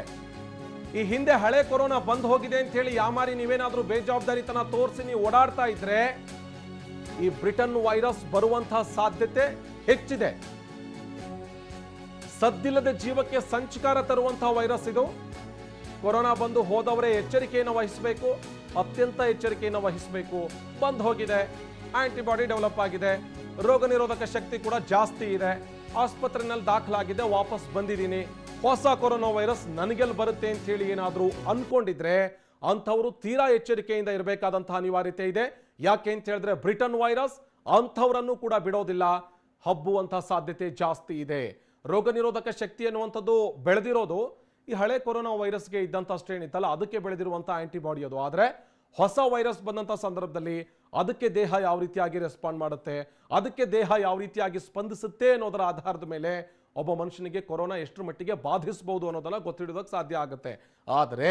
ಈ ಹಿಂದೆ ಹಳೆ ಕೊರೋನಾ ಬಂದ್ ಹೋಗಿದೆ ಅಂತ ಹೇಳಿ ಯಾಮಾರಿ ನೀವೇನಾದ್ರೂ ಬೇಜವಾಬ್ದಾರಿತನ ತೋರಿಸಿ ನೀವು ಓಡಾಡ್ತಾ ಇದ್ರೆ ಈ ಬ್ರಿಟನ್ ವೈರಸ್ ಬರುವಂತಹ ಸಾಧ್ಯತೆ ಹೆಚ್ಚಿದೆ. ಸದ್ದಿಲ್ಲದೆ ಜೀವಕ್ಕೆ ಸಂಚಕಾರ ತರುವಂತಹ ವೈರಸ್ ಇದು. ಕೊರೋನಾ ಬಂದು ಹೋದವರೇ ಎಚ್ಚರಿಕೆಯನ್ನು ವಹಿಸಬೇಕು, ಅತ್ಯಂತ ಎಚ್ಚರಿಕೆಯನ್ನು ವಹಿಸಬೇಕು. ಬಂದ್ ಹೋಗಿದೆ, ಆಂಟಿಬಾಡಿ ಡೆವಲಪ್ ಆಗಿದೆ, ರೋಗ ನಿರೋಧಕ ಶಕ್ತಿ ಕೂಡ ಜಾಸ್ತಿ ಇದೆ, ಆಸ್ಪತ್ರೆಯಲ್ಲಿ ದಾಖಲಾಗಿದೆ, ವಾಪಸ್ ಬಂದಿದ್ದೀನಿ, ಹೊಸ ಕೊರೋನಾ ವೈರಸ್ ನನಗೆಲ್ಲಿ ಬರುತ್ತೆ ಅಂತ ಹೇಳಿ ಏನಾದರೂ ಅನ್ಕೊಂಡಿದ್ರೆ ಅಂಥವರು ತೀರಾ ಎಚ್ಚರಿಕೆಯಿಂದ ಇರಬೇಕಾದಂತಹ ಅನಿವಾರ್ಯತೆ ಇದೆ. ಯಾಕೆ ಅಂತ ಹೇಳಿದ್ರೆ ಬ್ರಿಟನ್ ವೈರಸ್ ಅಂಥವರನ್ನು ಕೂಡ ಬಿಡೋದಿಲ್ಲ, ಹಬ್ಬುವಂತಹ ಸಾಧ್ಯತೆ ಜಾಸ್ತಿ ಇದೆ. ರೋಗ ನಿರೋಧಕ ಶಕ್ತಿ ಅನ್ನುವಂಥದ್ದು ಬೆಳೆದಿರೋದು ಈ ಹಳೆ ಕೊರೋನಾ ವೈರಸ್ಗೆ ಇದ್ದಂಥ ಸ್ಟ್ರೇನ್ ಇತ್ತಲ್ಲ ಅದಕ್ಕೆ ಬೆಳೆದಿರುವಂಥ ಆಂಟಿಬಾಡಿ ಅದು. ಆದರೆ ಹೊಸ ವೈರಸ್ ಬಂದಂಥ ಸಂದರ್ಭದಲ್ಲಿ ಅದಕ್ಕೆ ದೇಹ ಯಾವ ರೀತಿಯಾಗಿ ರೆಸ್ಪಾಂಡ್ ಮಾಡುತ್ತೆ, ಅದಕ್ಕೆ ದೇಹ ಯಾವ ರೀತಿಯಾಗಿ ಸ್ಪಂದಿಸುತ್ತೆ ಅನ್ನೋದರ ಆಧಾರದ ಮೇಲೆ ಒಬ್ಬ ಮನುಷ್ಯನಿಗೆ ಕೊರೋನಾ ಎಷ್ಟರ ಮಟ್ಟಿಗೆ ಬಾಧಿಸಬಹುದು ಅನ್ನೋದನ್ನ ಗೊತ್ತಿಡೋದಕ್ಕೆ ಸಾಧ್ಯ ಆಗುತ್ತೆ. ಆದರೆ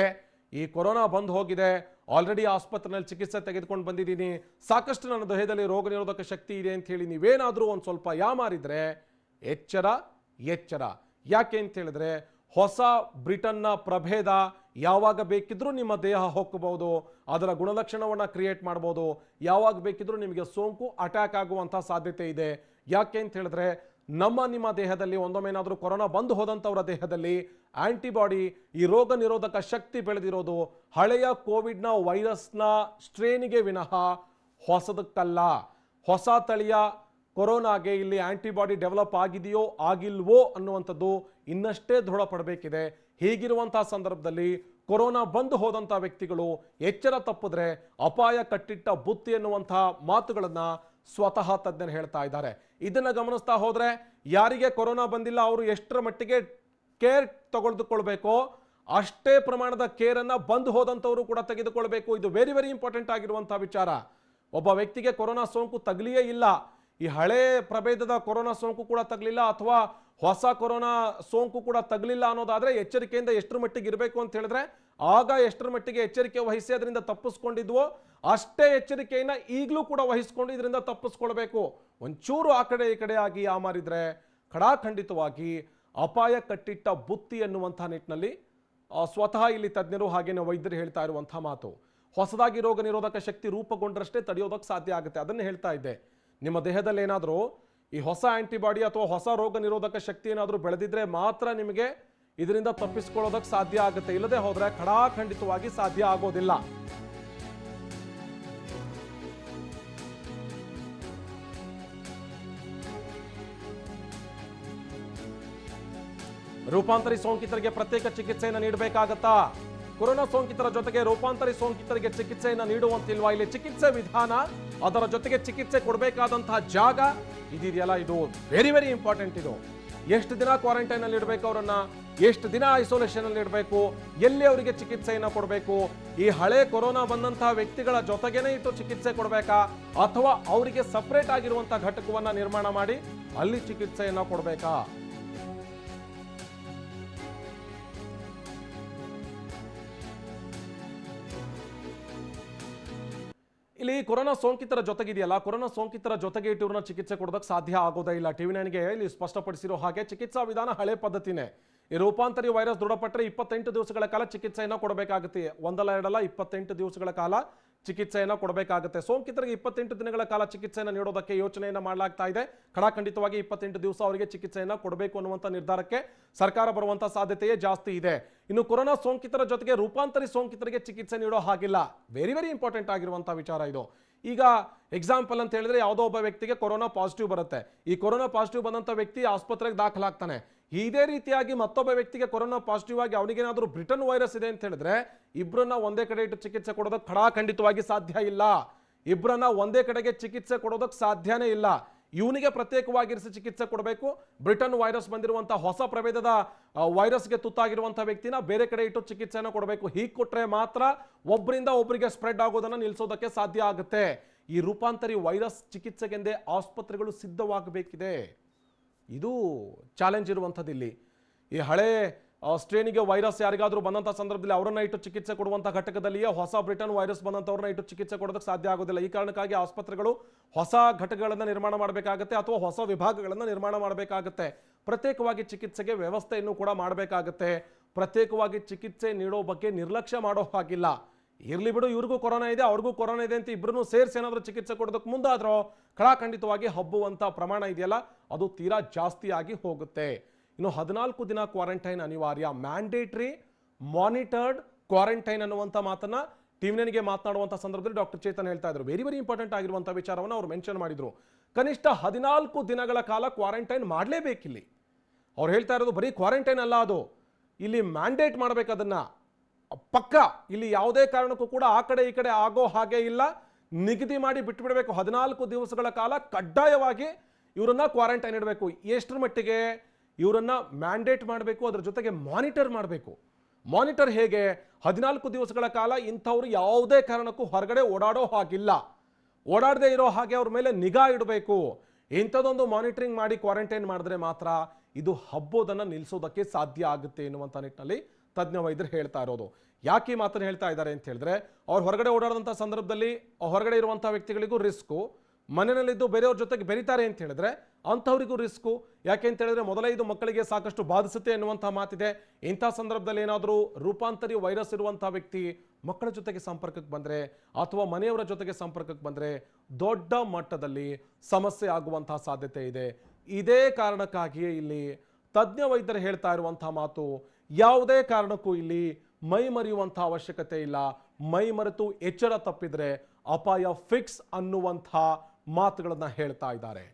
ಈ ಕೊರೋನಾ ಬಂದು ಹೋಗಿದೆ, ಆಲ್ರೆಡಿ ಆಸ್ಪತ್ರೆಯಲ್ಲಿ ಚಿಕಿತ್ಸೆ ತೆಗೆದುಕೊಂಡು ಬಂದಿದ್ದೀನಿ, ಸಾಕಷ್ಟು ನನ್ನ ದೇಹದಲ್ಲಿ ರೋಗ ನಿರೋಧಕ ಶಕ್ತಿ ಇದೆ ಅಂತ ಹೇಳಿ ನೀವೇನಾದರೂ ಒಂದು ಸ್ವಲ್ಪ ಯಾಮಾರಿದ್ರೆ ಎಚ್ಚರ ಎಚ್ಚರ. ಯಾಕೆ ಅಂತ ಹೇಳಿದ್ರೆ ಹೊಸ ಬ್ರಿಟನ್ನ ಪ್ರಭೇದ ಯಾವಾಗ ಬೇಕಿದ್ರೂ ನಿಮ್ಮ ದೇಹ ಹೊಕ್ಕಬಹುದು, ಅದರ ಗುಣಲಕ್ಷಣವನ್ನು ಕ್ರಿಯೇಟ್ ಮಾಡ್ಬೋದು, ಯಾವಾಗ ಬೇಕಿದ್ರೂ ನಿಮಗೆ ಸೋಂಕು ಅಟ್ಯಾಕ್ ಆಗುವಂಥ ಸಾಧ್ಯತೆ ಇದೆ. ಯಾಕೆ ಅಂತ ಹೇಳಿದ್ರೆ ನಿಮ್ಮ ದೇಹದಲ್ಲಿ ಒಂದೊಮ್ಮೆ ಏನಾದರೂ ಕೊರೋನಾ ಬಂದು ಹೋದಂಥವರ ದೇಹದಲ್ಲಿ ಆಂಟಿಬಾಡಿ ಈ ರೋಗ ನಿರೋಧಕ ಶಕ್ತಿ ಬೆಳೆದಿರೋದು ಹಳೆಯ ಕೋವಿಡ್ನ ವೈರಸ್ನ ಸ್ಟ್ರೇನಿಗೆ ವಿನಃ ಹೊಸದಕ್ಕಲ್ಲ. ಹೊಸ ತಳಿಯ ಕೊರೋನಾಗೆ ಇಲ್ಲಿ ಆಂಟಿಬಾಡಿ ಡೆವಲಪ್ ಆಗಿದೆಯೋ ಆಗಿಲ್ವೋ ಅನ್ನುವಂಥದ್ದು ಇನ್ನಷ್ಟೇ ದೃಢಪಡಬೇಕಿದೆ. ಹೀಗಿರುವಂತಹ ಸಂದರ್ಭದಲ್ಲಿ ಕೊರೋನಾ ಬಂದು ಹೋದಂಥ ವ್ಯಕ್ತಿಗಳು ಎಚ್ಚರ ತಪ್ಪಿದ್ರೆ ಅಪಾಯ ಕಟ್ಟಿಟ್ಟ ಬುತ್ತಿ ಎನ್ನುವಂತಹ ಮಾತುಗಳನ್ನ ಸ್ವತಃ ತಜ್ಞರು ಹೇಳ್ತಾ ಇದ್ದಾರೆ. ಇದನ್ನ ಗಮನಿಸ್ತಾ ಹೋದ್ರೆ ಯಾರಿಗೆ ಕೊರೋನಾ ಬಂದಿಲ್ಲ ಅವರು ಎಷ್ಟರ ಮಟ್ಟಿಗೆ ಕೇರ್ ತೆಗೆದುಕೊಳ್ಬೇಕೋ ಅಷ್ಟೇ ಪ್ರಮಾಣದ ಕೇರ್ ಅನ್ನ ಬಂದು ಹೋದಂಥವರು ಕೂಡ ತೆಗೆದುಕೊಳ್ಬೇಕು. ಇದು ವೆರಿ ವೆರಿ ಇಂಪಾರ್ಟೆಂಟ್ ಆಗಿರುವಂತಹ ವಿಚಾರ. ಒಬ್ಬ ವ್ಯಕ್ತಿಗೆ ಕೊರೋನಾ ಸೋಂಕು ತಗಲಿಯೇ ಇಲ್ಲ, ಈ ಹಳೆ ಪ್ರಭೇದದ ಕೊರೋನಾ ಸೋಂಕು ಕೂಡ ತಗಲಿಲ್ಲ ಅಥವಾ ಹೊಸ ಕೊರೋನಾ ಸೋಂಕು ಕೂಡ ತಗಲಿಲ್ಲ ಅನ್ನೋದಾದ್ರೆ ಎಚ್ಚರಿಕೆಯಿಂದ ಎಷ್ಟರ ಮಟ್ಟಿಗೆ ಇರಬೇಕು ಅಂತ ಹೇಳಿದ್ರೆ ಆಗ ಎಷ್ಟರ ಮಟ್ಟಿಗೆ ಎಚ್ಚರಿಕೆ ವಹಿಸಿ ಅದರಿಂದ ತಪ್ಪಿಸ್ಕೊಂಡಿದ್ವೋ ಅಷ್ಟೇ ಎಚ್ಚರಿಕೆಯನ್ನ ಈಗಲೂ ಕೂಡ ವಹಿಸ್ಕೊಂಡು ಇದರಿಂದ ತಪ್ಪಿಸ್ಕೊಳ್ಬೇಕು. ಒಂಚೂರು ಆ ಕಡೆ ಈ ಕಡೆ ಆಗಿ ಯಾಮಾರಿದ್ರೆ ಖಡಾಖಂಡಿತವಾಗಿ ಅಪಾಯ ಕಟ್ಟಿಟ್ಟ ಬುತ್ತಿ ಎನ್ನುವಂಥ ನಿಟ್ಟಿನಲ್ಲಿ ಸ್ವತಃ ಇಲ್ಲಿ ತಜ್ಞರು ಹಾಗೇನೆ ವೈದ್ಯರು ಹೇಳ್ತಾ ಇರುವಂತಹ ಮಾತು. ಹೊಸದಾಗಿ ರೋಗ ನಿರೋಧಕ ಶಕ್ತಿ ರೂಪುಗೊಂಡ್ರಷ್ಟೇ ತಡೆಯೋದಕ್ಕೆ ಸಾಧ್ಯ ಆಗುತ್ತೆ. ಅದನ್ನೇ ಹೇಳ್ತಾ ಇದ್ದೆ. ನಿಮ್ಮ ದೇಹದಲ್ಲಿ ಏನಾದರೂ ಈ ಹೊಸ ಆಂಟಿಬಾಡಿ ಅಥವಾ ಹೊಸ ರೋಗ ನಿರೋಧಕ ಶಕ್ತಿ ಏನಾದರೂ ಬೆಳೆದಿದ್ರೆ ಮಾತ್ರ ನಿಮಗೆ ಇದರಿಂದ ತಪ್ಪಿಸ್ಕೊಳ್ಳೋದಕ್ಕೆ ಸಾಧ್ಯ ಆಗುತ್ತೆ. ಇಲ್ಲದೆ ಹೋದ್ರೆ ಖಡಾಖಂಡಿತವಾಗಿ ಸಾಧ್ಯ ಆಗೋದಿಲ್ಲ. ರೂಪಾಂತರಿ ಸೋಂಕಿತರಿಗೆ ಪ್ರತ್ಯೇಕ ಚಿಕಿತ್ಸೆಯನ್ನು ನೀಡಬೇಕಾಗತ್ತಾ? ಕೊರೋನಾ ಸೋಂಕಿತರ ಜೊತೆಗೆ ರೂಪಾಂತರಿ ಸೋಂಕಿತರಿಗೆ ಚಿಕಿತ್ಸೆಯನ್ನು ನೀಡುವಂತಿಲ್ವಾ? ಇಲ್ಲಿ ಚಿಕಿತ್ಸೆ ವಿಧಾನ ಅದರ ಜೊತೆಗೆ ಚಿಕಿತ್ಸೆ ಕೊಡಬೇಕಾದಂತಹ ಜಾಗ ಇದೆಯಲ್ಲ, ಇದು ವೆರಿ ವೆರಿ ಇಂಪಾರ್ಟೆಂಟ್. ಇದು ಎಷ್ಟು ದಿನ ಕ್ವಾರಂಟೈನ್ ಅಲ್ಲಿ ಇಡಬೇಕು ಅವರನ್ನ, ಎಷ್ಟು ದಿನ ಐಸೋಲೇಷನ್ ಅಲ್ಲಿ ಇಡಬೇಕು, ಎಲ್ಲಿ ಅವರಿಗೆ ಚಿಕಿತ್ಸೆಯನ್ನು ಕೊಡಬೇಕು, ಈ ಹಳೆ ಕೊರೋನಾ ಬಂದಂತಹ ವ್ಯಕ್ತಿಗಳ ಜೊತೆಗೇನೆ ಇಟ್ಟು ಚಿಕಿತ್ಸೆ ಕೊಡಬೇಕಾ ಅಥವಾ ಅವರಿಗೆ ಸಪರೇಟ್ ಆಗಿರುವಂತಹ ಘಟಕವನ್ನ ನಿರ್ಮಾಣ ಮಾಡಿ ಅಲ್ಲಿ ಚಿಕಿತ್ಸೆಯನ್ನ ಕೊಡಬೇಕಾ? ಇಲ್ಲಿ ಕೊರೋನಾ ಸೋಂಕಿತರ ಜೊತೆಗಿದೆಯಲ್ಲ, ಕೊರೋನಾ ಸೋಂಕಿತರ ಜೊತೆಗೆ ಇವ್ರನ್ನ ಚಿಕಿತ್ಸೆ ಕೊಡೋದಕ್ಕೆ ಸಾಧ್ಯ ಆಗೋದೇ ಇಲ್ಲ. ಟಿವಿ9ಗೆ ಇಲ್ಲಿ ಸ್ಪಷ್ಟಪಡಿಸಿರೋ ಹಾಗೆ ಚಿಕಿತ್ಸಾ ವಿಧಾನ ಹಳೆ ಪದ್ಧತಿನೇ. ಈ ರೂಪಾಂತರಿ ವೈರಸ್ ದೃಢಪಟ್ಟರೆ 28 ದಿವಸಗಳ ಕಾಲ ಚಿಕಿತ್ಸೆಯನ್ನು ಕೊಡಬೇಕಾಗುತ್ತೆ. ಒಂದಲ್ಲ ಎರಡಲ್ಲ 28 ದಿವಸಗಳ ಕಾಲ ಚಿಕಿತ್ಸೆಯನ್ನು ಕೊಡಬೇಕಾಗುತ್ತೆ. ಸೋಂಕಿತರಿಗೆ 28 ದಿನಗಳ ಕಾಲ ಚಿಕಿತ್ಸೆಯನ್ನು ನೀಡೋದಕ್ಕೆ ಯೋಚನೆಯನ್ನು ಮಾಡಲಾಗ್ತಾ ಇದೆ. ಖಡಾಖಂಡಿತವಾಗಿ 28 ದಿವಸ ಅವರಿಗೆ ಚಿಕಿತ್ಸೆಯನ್ನು ಕೊಡಬೇಕು ಅನ್ನುವಂಥ ನಿರ್ಧಾರಕ್ಕೆ ಸರ್ಕಾರ ಬರುವಂಥ ಸಾಧ್ಯತೆಯೇ ಜಾಸ್ತಿ ಇದೆ. ಇನ್ನು ಕೊರೋನಾ ಸೋಂಕಿತರ ಜೊತೆಗೆ ರೂಪಾಂತರಿ ಸೋಂಕಿತರಿಗೆ ಚಿಕಿತ್ಸೆ ನೀಡೋ ಹಾಗಿಲ್ಲ. ವೆರಿ ಇಂಪಾರ್ಟೆಂಟ್ ಆಗಿರುವಂಥ ವಿಚಾರ ಇದು. ಈಗ ಎಕ್ಸಾಂಪಲ್ ಅಂತ ಹೇಳಿದ್ರೆ ಯಾವುದೋ ಒಬ್ಬ ವ್ಯಕ್ತಿಗೆ ಕೊರೋನಾ ಪಾಸಿಟಿವ್ ಬರುತ್ತೆ. ಈ ಕೊರೋನಾ ಪಾಸಿಟಿವ್ ಬಂದಂಥ ವ್ಯಕ್ತಿ ಆಸ್ಪತ್ರೆಗೆ ದಾಖಲಾಗ್ತಾನೆ. ಇದೇ ರೀತಿಯಾಗಿ ಮತ್ತೊಬ್ಬ ವ್ಯಕ್ತಿಗೆ ಕೊರೋನಾ ಪಾಸಿಟಿವ್ ಆಗಿ ಅವನಿಗೇನಾದ್ರೂ ಬ್ರಿಟನ್ ವೈರಸ್ ಇದೆ ಅಂತ ಹೇಳಿದ್ರೆ ಇಬ್ಬರನ್ನ ಒಂದೇ ಕಡೆ ಇಟ್ಟು ಚಿಕಿತ್ಸೆ ಕೊಡೋದಕ್ಕೆ ಖಡಾಖಂಡಿತವಾಗಿ ಸಾಧ್ಯ ಇಲ್ಲ. ಇಬ್ಬರನ್ನ ಒಂದೇ ಕಡೆಗೆ ಚಿಕಿತ್ಸೆ ಕೊಡೋದಕ್ಕೆ ಸಾಧ್ಯನೇ ಇಲ್ಲ. ಇವನಿಗೆ ಪ್ರತ್ಯೇಕವಾಗಿರಿಸಿ ಚಿಕಿತ್ಸೆ ಕೊಡಬೇಕು. ಬ್ರಿಟನ್ ವೈರಸ್ ಬಂದಿರುವಂತಹ ಹೊಸ ಪ್ರಭೇದದ ವೈರಸ್ಗೆ ತುತ್ತಾಗಿರುವಂತಹ ವ್ಯಕ್ತಿನ ಬೇರೆ ಕಡೆ ಇಟ್ಟು ಚಿಕಿತ್ಸೆಯನ್ನು ಕೊಡಬೇಕು. ಹೀಗೆ ಕೊಟ್ರೆ ಮಾತ್ರ ಒಬ್ಬರಿಂದ ಒಬ್ಬರಿಗೆ ಸ್ಪ್ರೆಡ್ ಆಗೋದನ್ನ ನಿಲ್ಲಿಸೋದಕ್ಕೆ ಸಾಧ್ಯ ಆಗುತ್ತೆ. ಈ ರೂಪಾಂತರಿ ವೈರಸ್ ಚಿಕಿತ್ಸೆಗೆಂದೇ ಆಸ್ಪತ್ರೆಗಳು ಸಿದ್ಧವಾಗಬೇಕಿದೆ. ಇದು ಚಾಲೆಂಜ್ ಇರುವಂಥದ್ದು ಇಲ್ಲಿ. ಈ ಹಳೆ ಸ್ಟ್ರೇನಿಗೆ ವೈರಸ್ ಯಾರಿಗಾದ್ರೂ ಬಂದಂಥ ಸಂದರ್ಭದಲ್ಲಿ ಅವರನ್ನ ಇಟ್ಟು ಚಿಕಿತ್ಸೆ ಕೊಡುವಂಥ ಘಟಕದಲ್ಲಿಯೇ ಹೊಸ ಬ್ರಿಟನ್ ವೈರಸ್ ಬಂದಂಥವ್ರನ್ನ ಇಟ್ಟು ಚಿಕಿತ್ಸೆ ಕೊಡೋದಕ್ಕೆ ಸಾಧ್ಯ ಆಗೋದಿಲ್ಲ. ಈ ಕಾರಣಕ್ಕಾಗಿ ಆಸ್ಪತ್ರೆಗಳು ಹೊಸ ಘಟಕಗಳನ್ನು ನಿರ್ಮಾಣ ಮಾಡಬೇಕಾಗುತ್ತೆ ಅಥವಾ ಹೊಸ ವಿಭಾಗಗಳನ್ನು ನಿರ್ಮಾಣ ಮಾಡಬೇಕಾಗುತ್ತೆ. ಪ್ರತ್ಯೇಕವಾಗಿ ಚಿಕಿತ್ಸೆಗೆ ವ್ಯವಸ್ಥೆಯನ್ನು ಕೂಡ ಮಾಡಬೇಕಾಗುತ್ತೆ. ಪ್ರತ್ಯೇಕವಾಗಿ ಚಿಕಿತ್ಸೆ ನೀಡೋ ಬಗ್ಗೆ ನಿರ್ಲಕ್ಷ್ಯ ಮಾಡೋ ಹಾಗಿಲ್ಲ. ಇರ್ಲಿ ಬಿಡು, ಇವ್ರಿಗೂ ಕೊರೋನಾ ಇದೆ ಅವ್ರಿಗೂ ಕೊರೋನಾ ಇದೆ ಅಂತ ಇಬ್ಬರನ್ನು ಸೇರಿಸಿ ಏನಾದರೂ ಚಿಕಿತ್ಸೆ ಕೊಡೋದಕ್ಕೆ ಮುಂದಾದ್ರೂ ಖಡಾಖಂಡಿತವಾಗಿ ಹಬ್ಬುವಂಥ ಪ್ರಮಾಣ ಇದೆಯಲ್ಲ ಅದು ತೀರಾ ಜಾಸ್ತಿ ಆಗಿ ಹೋಗುತ್ತೆ. ಇನ್ನು 14 ದಿನ ಕ್ವಾರಂಟೈನ್ ಅನಿವಾರ್ಯ, ಮ್ಯಾಂಡೇಟರಿ ಮಾನಿಟರ್ಡ್ ಕ್ವಾರಂಟೈನ್ ಅನ್ನುವಂಥ ಮಾತನ್ನ ಟಿವಿ9ಗೆ ಮಾತನಾಡುವಂಥ ಸಂದರ್ಭದಲ್ಲಿ ಡಾಕ್ಟರ್ ಚೇತನ್ ಹೇಳ್ತಾ ಇದ್ರು. ವೆರಿ ಇಂಪಾರ್ಟೆಂಟ್ ಆಗಿರುವಂಥ ವಿಚಾರವನ್ನು ಅವರು ಮೆನ್ಷನ್ ಮಾಡಿದ್ರು. ಕನಿಷ್ಠ 14 ದಿನಗಳ ಕಾಲ ಕ್ವಾರಂಟೈನ್ ಮಾಡಲೇಬೇಕಿಲ್ಲಿ. ಅವ್ರು ಹೇಳ್ತಾ ಇರೋದು ಬರೀ ಕ್ವಾರಂಟೈನ್ ಅಲ್ಲ, ಅದು ಇಲ್ಲಿ ಮ್ಯಾಂಡೇಟ್ ಮಾಡಬೇಕು. ಅದನ್ನ ಪಕ್ಕ ಇಲ್ಲಿ ಯಾವುದೇ ಕಾರಣಕ್ಕೂ ಕೂಡ ಆ ಕಡೆ ಈ ಕಡೆ ಆಗೋ ಹಾಗೆ ಇಲ್ಲ, ನಿಗದಿ ಮಾಡಿ ಬಿಟ್ಟುಬಿಡಬೇಕು. 14 ದಿವಸಗಳ ಕಾಲ ಕಡ್ಡಾಯವಾಗಿ ಇವರನ್ನ ಕ್ವಾರಂಟೈನ್ ಇಡಬೇಕು. ಎಷ್ಟರ ಮಟ್ಟಿಗೆ ಇವರನ್ನ ಮ್ಯಾಂಡೇಟ್ ಮಾಡಬೇಕು, ಅದರ ಜೊತೆಗೆ ಮಾನಿಟರ್ ಮಾಡಬೇಕು. ಮಾನಿಟರ್ ಹೇಗೆ? 14 ದಿವಸಗಳ ಕಾಲ ಇಂಥವ್ರು ಯಾವುದೇ ಕಾರಣಕ್ಕೂ ಹೊರಗಡೆ ಓಡಾಡೋ ಹಾಗಿಲ್ಲ, ಓಡಾಡದೇ ಇರೋ ಹಾಗೆ ಅವ್ರ ಮೇಲೆ ನಿಗಾ ಇಡಬೇಕು. ಇಂಥದ್ದೊಂದು ಮಾನಿಟರಿಂಗ್ ಮಾಡಿ ಕ್ವಾರಂಟೈನ್ ಮಾಡಿದ್ರೆ ಮಾತ್ರ ಇದು ಹಬ್ಬೋದನ್ನು ನಿಲ್ಲಿಸೋದಕ್ಕೆ ಸಾಧ್ಯ ಆಗುತ್ತೆ ಎನ್ನುವಂಥ ನಿಟ್ಟಿನಲ್ಲಿ ತಜ್ಞ ವೈದ್ಯರು ಹೇಳ್ತಾ ಇರೋದು. ಯಾಕೆ ಈ ಮಾತನ್ನು ಹೇಳ್ತಾ ಇದ್ದಾರೆ ಅಂತ ಹೇಳಿದ್ರೆ, ಅವ್ರು ಹೊರಗಡೆ ಓಡಾಡಿದಂಥ ಸಂದರ್ಭದಲ್ಲಿ ಹೊರಗಡೆ ಇರುವಂಥ ವ್ಯಕ್ತಿಗಳಿಗೂ ರಿಸ್ಕು, ಮನೆಯಲ್ಲಿದ್ದು ಬೇರೆಯವ್ರ ಜೊತೆಗೆ ಬೆರೀತಾರೆ ಅಂತ ಹೇಳಿದ್ರೆ ಅಂಥವರಿಗೂ ರಿಸ್ಕು. ಯಾಕೆ ಅಂತ ಹೇಳಿದ್ರೆ ಮೊದಲೇ ಇದು ಮಕ್ಕಳಿಗೆ ಸಾಕಷ್ಟು ಬಾಧಿಸುತ್ತೆ ಎನ್ನುವಂಥ ಮಾತಿದೆ. ಇಂಥ ಸಂದರ್ಭದಲ್ಲಿ ಏನಾದರೂ ರೂಪಾಂತರಿ ವೈರಸ್ ಇರುವಂಥ ವ್ಯಕ್ತಿ ಮಕ್ಕಳ ಜೊತೆಗೆ ಸಂಪರ್ಕಕ್ಕೆ ಬಂದರೆ ಅಥವಾ ಮನೆಯವರ ಜೊತೆಗೆ ಸಂಪರ್ಕಕ್ಕೆ ಬಂದರೆ ದೊಡ್ಡ ಮಟ್ಟದಲ್ಲಿ ಸಮಸ್ಯೆ ಆಗುವಂತಹ ಸಾಧ್ಯತೆ ಇದೆ. ಇದೇ ಕಾರಣಕ್ಕಾಗಿಯೇ ಇಲ್ಲಿ ತಜ್ಞ ವೈದ್ಯರು ಹೇಳ್ತಾ ಇರುವಂಥ ಮಾತು, ಯಾವುದೇ ಕಾರಣಕ್ಕೂ ಇಲ್ಲಿ ಮೈ ಮರೆಯುವಂಥ ಅವಶ್ಯಕತೆ ಇಲ್ಲ. ಮೈ ಮರೆತು ಎಚ್ಚರ ತಪ್ಪಿದ್ರೆ ಅಪಾಯ ಫಿಕ್ಸ್ ಅನ್ನುವಂಥ ಮಾತುಗಳನ್ನ ಹೇಳ್ತಾ ಇದ್ದಾರೆ.